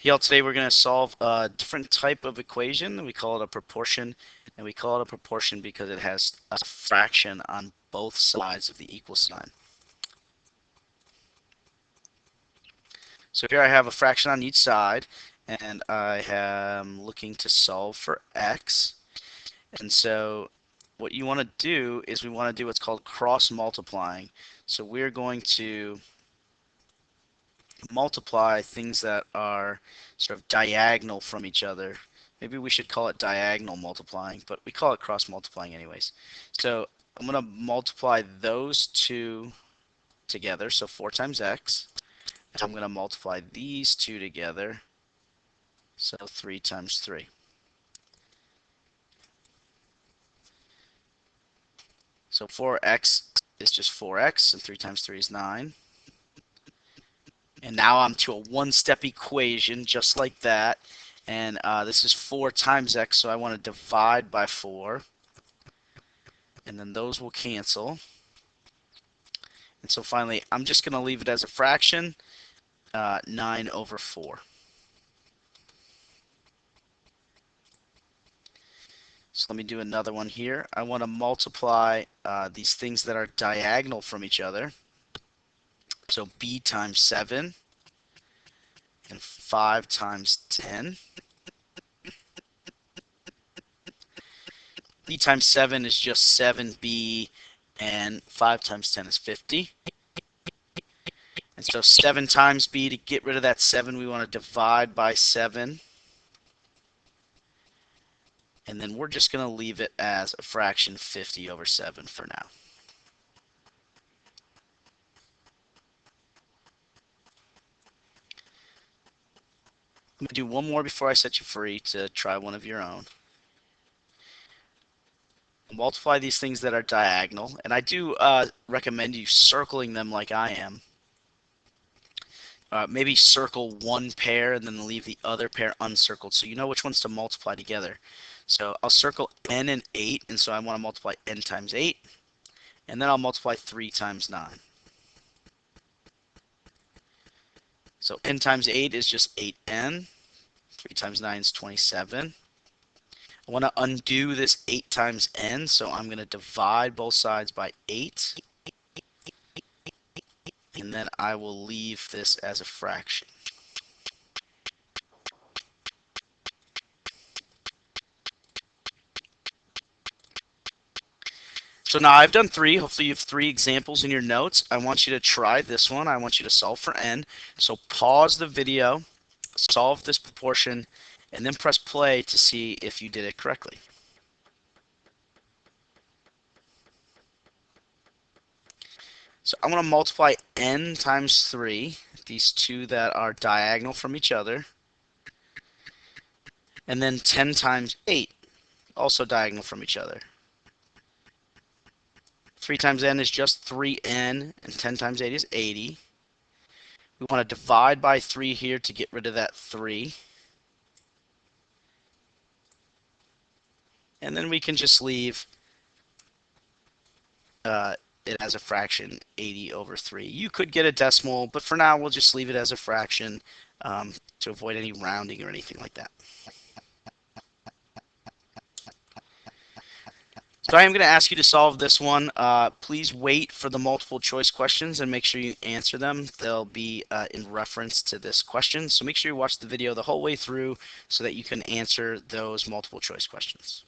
Here today we're going to solve a different type of equation. We call it a proportion, and we call it a proportion because it has a fraction on both sides of the equal sign. So here I have a fraction on each side, and I am looking to solve for x. And so what you want to do is we want to do what's called cross multiplying. So we're going to multiply things that are sort of diagonal from each other. Maybe we should call it diagonal multiplying, but we call it cross multiplying anyways. So I'm going to multiply those two together, so 4 times x. And I'm going to multiply these two together, so 3 times 3. So 4x is just 4x, and 3 times 3 is 9. And now I'm to a one-step equation just like that. And this is 4 times x, so I want to divide by 4. And then those will cancel. And so finally, I'm just going to leave it as a fraction, 9 over 4. So let me do another one here. I want to multiply these things that are diagonal from each other. So b times 7 and 5 times 10. B times 7 is just 7b, and 5 times 10 is 50. And so 7 times b, to get rid of that 7, we want to divide by 7. And then we're just going to leave it as a fraction 50 over 7 for now. I'm going to do one more before I set you free to try one of your own. Multiply these things that are diagonal, and I do recommend you circling them like I am. Maybe circle one pair and then leave the other pair uncircled so you know which ones to multiply together. So I'll circle n and 8, and so I want to multiply n times 8, and then I'll multiply 3 times 9. So n times 8 is just 8n. 3 times 9 is 27. I want to undo this 8 times n, so I'm going to divide both sides by 8. And then I will leave this as a fraction. So now I've done 3. Hopefully you have 3 examples in your notes. I want you to try this one. I want you to solve for n. So pause the video, solve this proportion, and then press play to see if you did it correctly. So I'm going to multiply n times 3, these two that are diagonal from each other, and then 10 times 8, also diagonal from each other. 3 times n is just 3n, and 10 times 8 is 80. We want to divide by 3 here to get rid of that 3. And then we can just leave it as a fraction, 80 over 3. You could get a decimal, but for now we'll just leave it as a fraction to avoid any rounding or anything like that. So I am going to ask you to solve this one. Please wait for the multiple choice questions and make sure you answer them. They'll be in reference to this question. So make sure you watch the video the whole way through so that you can answer those multiple choice questions.